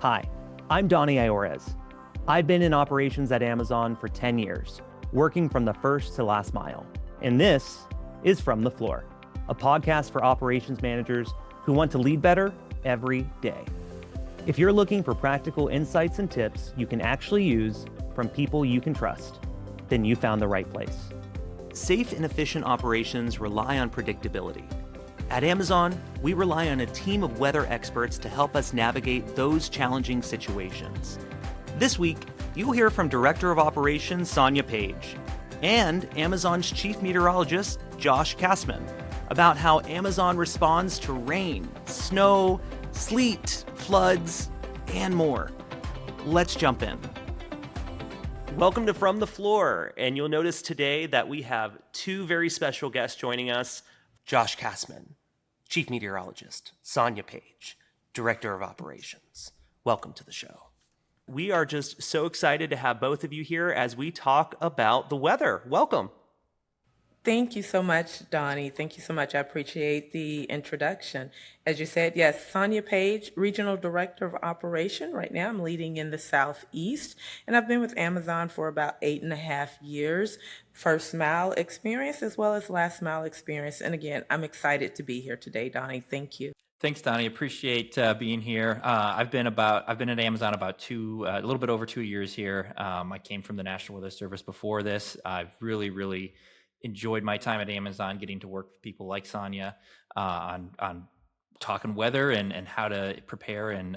Hi, I'm Donnie Iores. I've been in operations at Amazon for 10 years, working from the first to last mile. And this is From the Floor, a podcast for operations managers who want to lead better every day. If you're looking for practical insights and tips you can actually use from people you can trust, then you found the right place. Safe and efficient operations rely on predictability. At Amazon, we rely on a team of weather experts to help us navigate those challenging situations. This week, you'll hear from Director of Operations Sonia Page and Amazon's Chief Meteorologist Josh Kassman about how Amazon responds to rain, snow, sleet, floods, and more. Let's jump in. Welcome to From the Floor, and you'll notice today that we have two very special guests joining us. Josh Kassman, Chief Meteorologist, Sonia Page, Director of Operations. Welcome to the show. We are just so excited to have both of you here as we talk about the weather. Welcome. Thank you so much, Donnie. Thank you so much. I appreciate the introduction. As you said, yes, Sonia Page, Regional Director of Operation. Right now I'm leading in the Southeast, and I've been with Amazon for about 8.5 years. First mile experience as well as last mile experience. And again, I'm excited to be here today, Donnie. Thank you. Thanks, Donnie. Appreciate being here. I've been at Amazon about a little bit over 2 years here. I came from the National Weather Service before this. I've really enjoyed my time at Amazon, getting to work with people like Sonia on talking weather and how to prepare and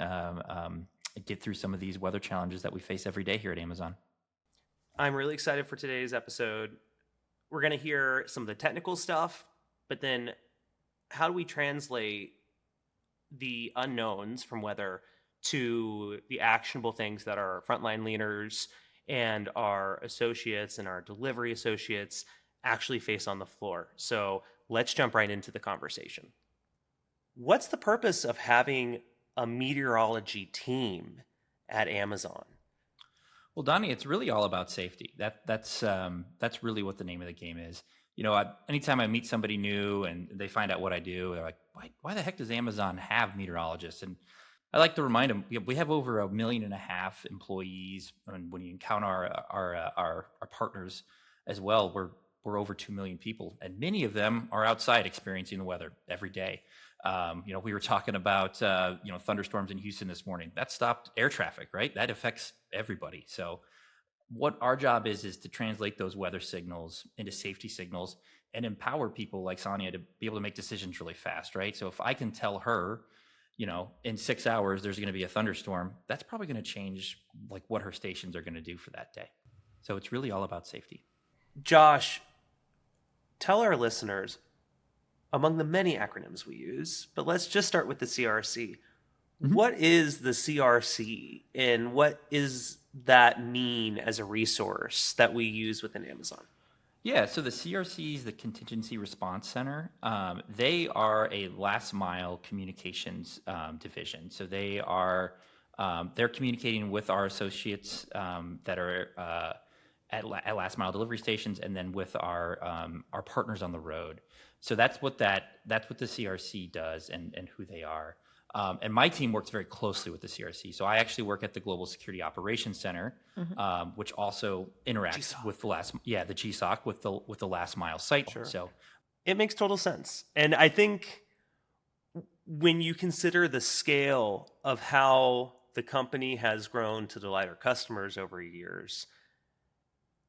get through some of these weather challenges that we face every day here at Amazon. I'm really excited for today's episode. We're going to hear some of the technical stuff, but then how do we translate the unknowns from weather to the actionable things that our frontline leaders and our associates and our delivery associates actually face on the floor. So let's jump right into the conversation. What's the purpose of having a meteorology team at Amazon? Well, Donnie, it's really all about safety. That's really what the name of the game is. You know, anytime I meet somebody new and they find out what I do, they're like, why the heck does Amazon have meteorologists? And I like to remind them, we have over 1.5 million employees. And when you count our partners as well, we're over 2 million people, and many of them are outside experiencing the weather every day. We were talking about thunderstorms in Houston this morning. That stopped air traffic, right? That affects everybody. So what our job is to translate those weather signals into safety signals and empower people like Sonia to be able to make decisions really fast, right? So if I can tell her, in 6 hours there's going to be a thunderstorm, that's probably going to change like what her stations are going to do for that day. So it's really all about safety. Josh, tell our listeners, among the many acronyms we use, but let's just start with the CRC. Mm-hmm. What is the CRC and what is that mean as a resource that we use within Amazon? Yeah, so the CRC is the Contingency Response Center. They are a last mile communications division. So they're communicating with our associates that are at last mile delivery stations, and then with our partners on the road. So that's what the CRC does and who they are. And my team works very closely with the CRC. So I actually work at the Global Security Operations Center, mm-hmm. Which also interacts GSOC. With the GSOC with the last mile site. Sure. So it makes total sense. And I think when you consider the scale of how the company has grown to delight our customers over years,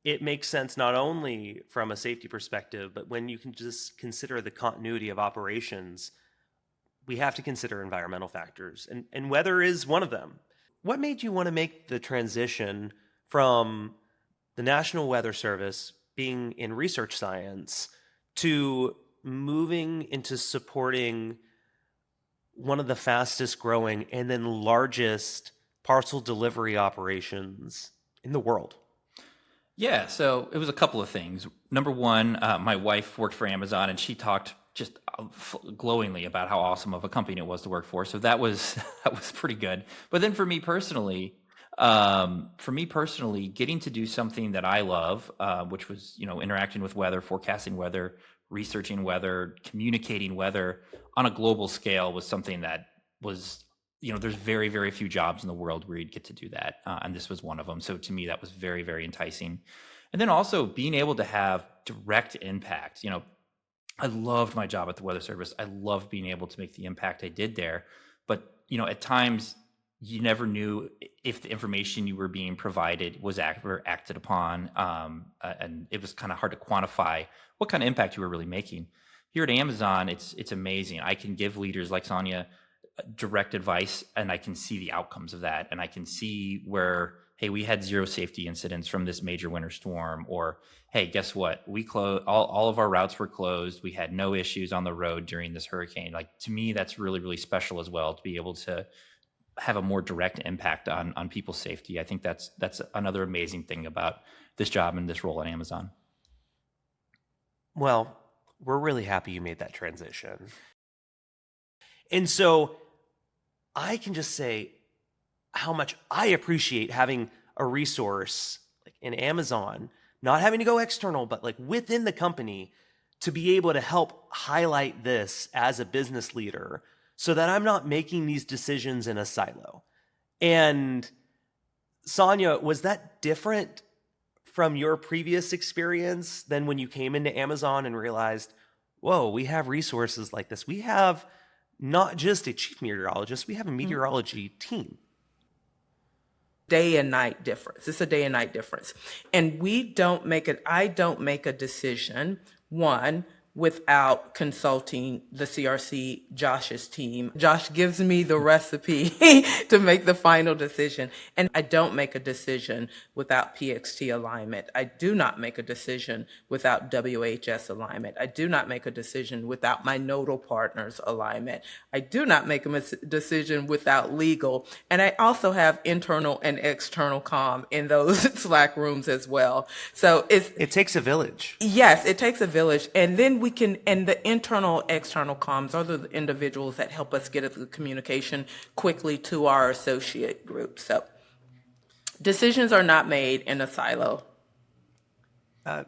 it makes sense not only from a safety perspective, but when you can just consider the continuity of operations, we have to consider environmental factors, and weather is one of them. What made you want to make the transition from the National Weather Service being in research science to moving into supporting one of the fastest growing and then largest parcel delivery operations in the world? Yeah, so it was a couple of things. Number one, my wife worked for Amazon, and she talked just glowingly about how awesome of a company it was to work for. So that was pretty good. But then for me personally, getting to do something that I love, which was interacting with weather, forecasting weather, researching weather, communicating weather on a global scale was something that was there's very, very few jobs in the world where you'd get to do that. And this was one of them. So to me, that was very, very enticing. And then also being able to have direct impact. I loved my job at the Weather Service. I loved being able to make the impact I did there. But, at times you never knew if the information you were being provided was acted upon. And it was kind of hard to quantify what kind of impact you were really making. Here at Amazon, it's amazing. I can give leaders like Sonia direct advice, and I can see the outcomes of that. And I can see where, hey, we had 0 safety incidents from this major winter storm, or, hey, guess what? We closed, all of our routes were closed. We had no issues on the road during this hurricane. Like, to me, that's really, really special as well, to be able to have a more direct impact on people's safety. I think that's another amazing thing about this job and this role at Amazon. Well, we're really happy you made that transition. And so I can just say how much I appreciate having a resource like in Amazon, not having to go external, but like within the company, to be able to help highlight this as a business leader so that I'm not making these decisions in a silo. And Sonia, was that different from your previous experience than when you came into Amazon and realized, whoa, we have resources like this? We have not just a chief meteorologist, we have a meteorology team. Day and night difference. It's a day and night difference. And I don't make a decision, one, without consulting the CRC, Josh's team. Josh gives me the recipe to make the final decision. And I don't make a decision without PXT alignment. I do not make a decision without WHS alignment. I do not make a decision without my nodal partners alignment. I do not make a decision without legal. And I also have internal and external comm in those Slack rooms as well. So it takes a village. Yes, it takes a village. And then and the internal, external comms are the individuals that help us get the communication quickly to our associate group. So decisions are not made in a silo. I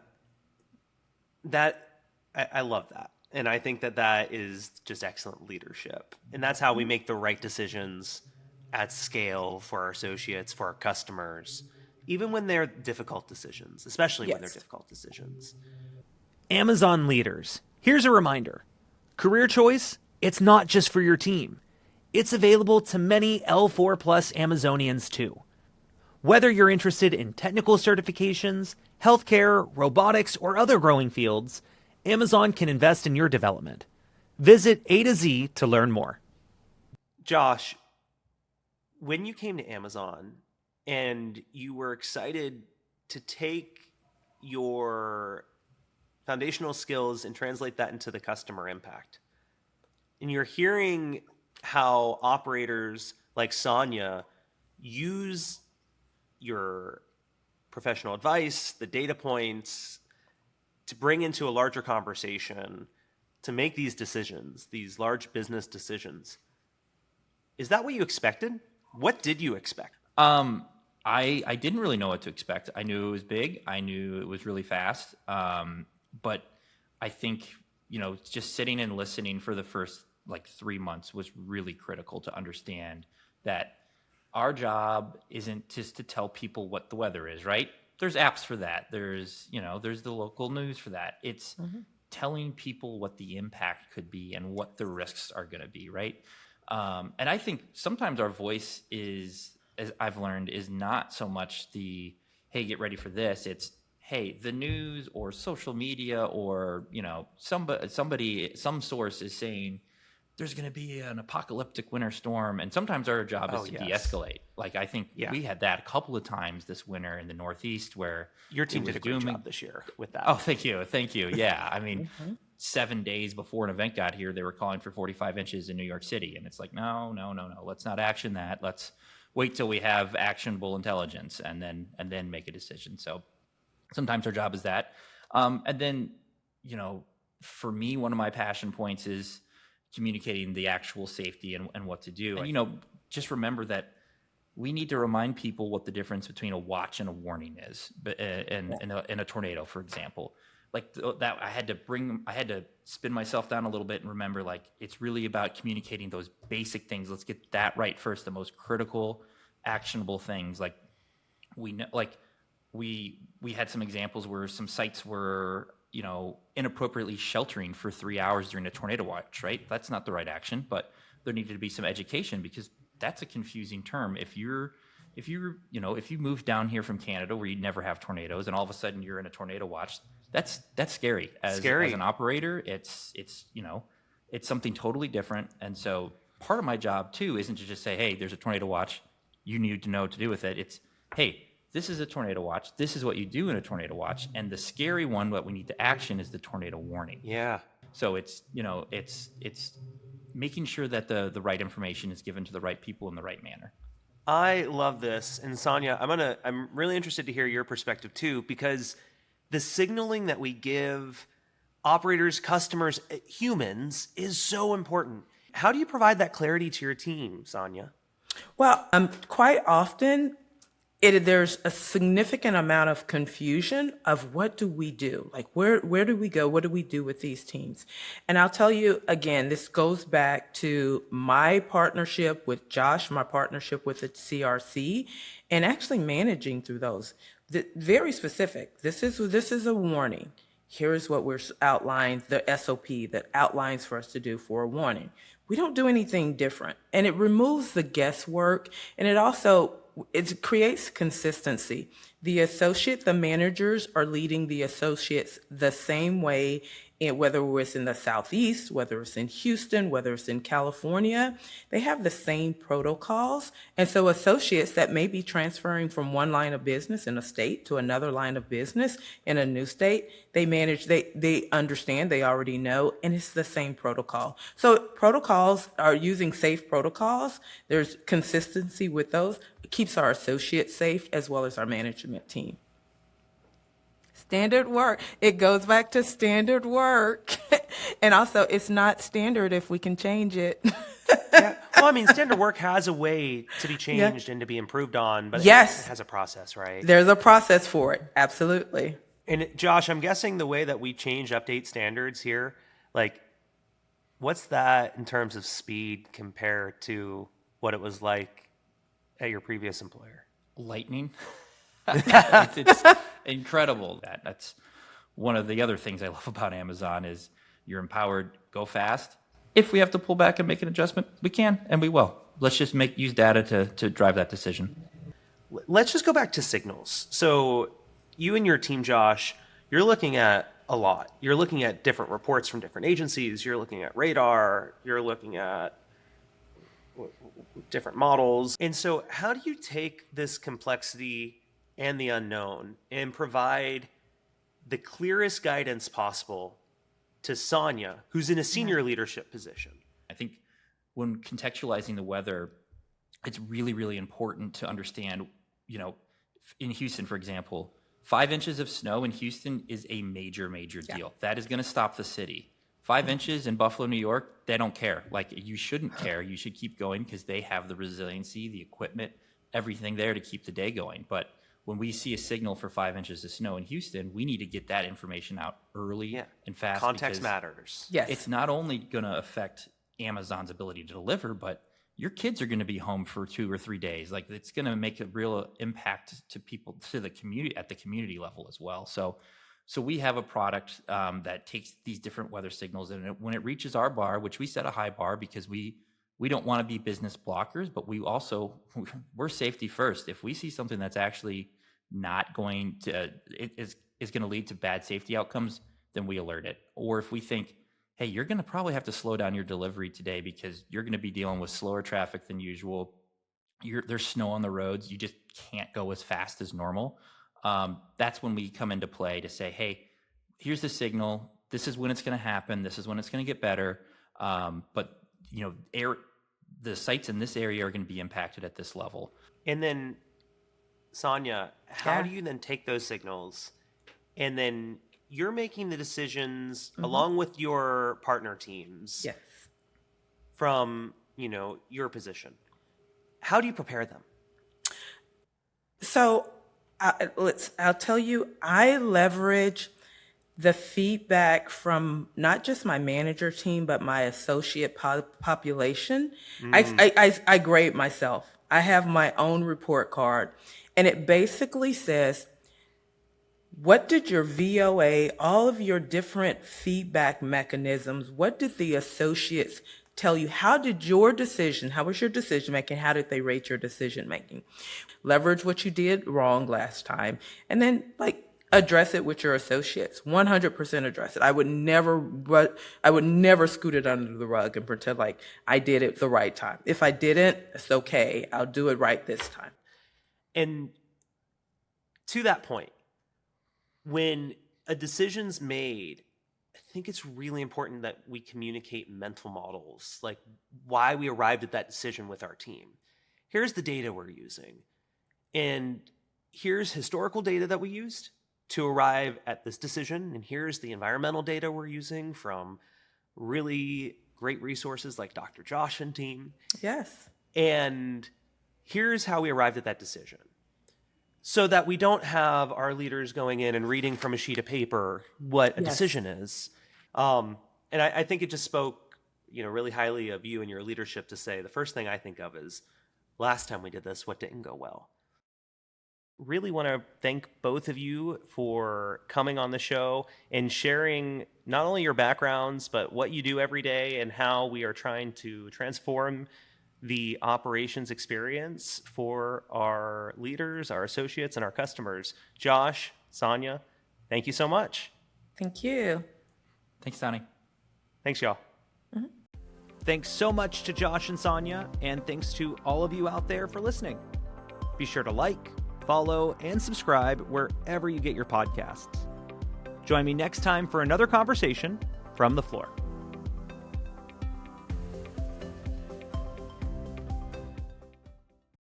love that. And I think that is just excellent leadership. And that's how we make the right decisions at scale for our associates, for our customers, even when they're difficult decisions, especially when they're difficult decisions. Amazon leaders, here's a reminder. Career choice, it's not just for your team. It's available to many L4 Plus Amazonians too. Whether you're interested in technical certifications, healthcare, robotics, or other growing fields, Amazon can invest in your development. Visit A to Z to learn more. Josh, when you came to Amazon and you were excited to take your foundational skills and translate that into the customer impact, and you're hearing how operators like Sonia use your professional advice, the data points, to bring into a larger conversation, to make these decisions, these large business decisions. Is that what you expected? What did you expect? I didn't really know what to expect. I knew it was big. I knew it was really fast. But I think, just sitting and listening for the first 3 months was really critical to understand that our job isn't just to tell people what the weather is, right? There's apps for that. There's the local news for that. It's telling people what the impact could be and what the risks are going to be, right? And I think sometimes our voice is, as I've learned, is not so much the, hey, get ready for this. It's, hey, the news or social media or, some source is saying there's going to be an apocalyptic winter storm. And sometimes our job is to de-escalate. I think we had that a couple of times this winter in the Northeast where your team did a great job this year with that. Oh, thank you. Yeah. I mean, 7 days before an event got here, they were calling for 45 inches in New York City. And it's like, no. Let's not action that. Let's wait till we have actionable intelligence and then make a decision. So sometimes our job is that. And then, for me, one of my passion points is communicating the actual safety and what to do. And, just remember that we need to remind people what the difference between a watch and a warning is, in a tornado, for example. that I had to spin myself down a little bit and remember, like, it's really about communicating those basic things. Let's get that right first, the most critical, actionable things. Like, we know, like, we had some examples where some sites were, inappropriately sheltering for 3 hours during a tornado watch, right? That's not the right action, but there needed to be some education, because that's a confusing term. If you move down here from Canada where you never have tornadoes, and all of a sudden you're in a tornado watch, that's scary. As an operator, it's something totally different. And so part of my job too isn't to just say, hey, there's a tornado watch, you need to know what to do with it. It's, hey, this is a tornado watch. This is what you do in a tornado watch. And the scary one, what we need to action, is the tornado warning. Yeah. So it's making sure that the right information is given to the right people in the right manner. I love this. And Sonia, I'm really interested to hear your perspective too, because the signaling that we give operators, customers, humans is so important. How do you provide that clarity to your team, Sonia? Well, quite often there's a significant amount of confusion of what do we do? Like, where do we go? What do we do with these teams? And I'll tell you again, this goes back to my partnership with Josh, my partnership with the CRC, and actually managing through those. Very specific. This is a warning. Here's what we're outlined, the SOP that outlines for us to do for a warning. We don't do anything different. And it removes the guesswork, and it creates consistency. The managers are leading the associates the same way, whether it's in the Southeast, whether it's in Houston, whether it's in California, they have the same protocols. And so associates that may be transferring from one line of business in a state to another line of business in a new state, they understand, they already know, and it's the same protocol. So protocols are using safe protocols. There's consistency with those. It keeps our associates safe as well as our management team. Standard work. It goes back to standard work. And also, it's not standard if we can change it. Yeah. Well, I mean, standard work has a way to be changed and to be improved on, but Yes. it has a process, right? There's a process for it. Absolutely. And Josh, I'm guessing the way that we change update standards here, like, what's that in terms of speed compared to what it was like at your previous employer? Lightning. It's incredible. That's one of the other things I love about Amazon is you're empowered, go fast. If we have to pull back and make an adjustment, we can, and we will. Let's just use data to drive that decision. Let's just go back to signals. So you and your team, Josh, you're looking at a lot. You're looking at different reports from different agencies. You're looking at radar. You're looking at different models. And so how do you take this complexity and the unknown and provide the clearest guidance possible to Sonia, who's in a senior leadership position? I think when contextualizing the weather, it's really, really important to understand, in Houston, for example, 5 inches of snow in Houston is a major, major deal. That is going to stop the city. 5 inches in Buffalo, New York, they don't care. Like, you shouldn't care. You should keep going because they have the resiliency, the equipment, everything there to keep the day going. But when we see a signal for 5 inches of snow in Houston, we need to get that information out early and fast. Context matters. Yes. It's not only going to affect Amazon's ability to deliver, but your kids are going to be home for 2 or 3 days. Like, it's going to make a real impact to people, to the community, at the community level as well. So we have a product that takes these different weather signals, and when it reaches our bar, which we set a high bar because we don't want to be business blockers, but we're safety first. If we see something that's actually not going to, is going to lead to bad safety outcomes, then we alert it. Or if we think, hey, you're going to probably have to slow down your delivery today because you're going to be dealing with slower traffic than usual. There's snow on the roads. You just can't go as fast as normal. That's when we come into play to say, hey, here's the signal. This is when it's going to happen. This is when it's going to get better. But the sites in this area are going to be impacted at this level. And then, Sonia, how do you then take those signals and then you're making the decisions along with your partner teams? Yes. From, your position. How do you prepare them? So I'll tell you, I leverage the feedback from not just my manager team, but my associate population. I grade myself. I have my own report card, and it basically says, what did your VOA, all of your different feedback mechanisms, what did the associates tell you? How was your decision making? How did they rate your decision making? Leverage what you did wrong last time, and then address it with your associates. 100% address it. I would never scoot it under the rug and pretend like I did it the right time. If I didn't, it's okay. I'll do it right this time. And to that point, when a decision's made, I think it's really important that we communicate mental models, like why we arrived at that decision with our team. Here's the data we're using, and here's historical data that we used to arrive at this decision, and here's the environmental data we're using from really great resources like Dr. Josh and team. Yes. And here's how we arrived at that decision, so that we don't have our leaders going in and reading from a sheet of paper what a decision is. And I think it just spoke, really highly of you and your leadership to say, the first thing I think of is, last time we did this, what didn't go well? Really want to thank both of you for coming on the show and sharing not only your backgrounds, but what you do every day and how we are trying to transform the operations experience for our leaders, our associates, and our customers. Josh, Sonia, thank you so much. Thank you. Thanks, Donnie. Thanks, y'all. Mm-hmm. Thanks so much to Josh and Sonia, and thanks to all of you out there for listening. Be sure to like, follow, and subscribe wherever you get your podcasts. Join me next time for another conversation from the floor.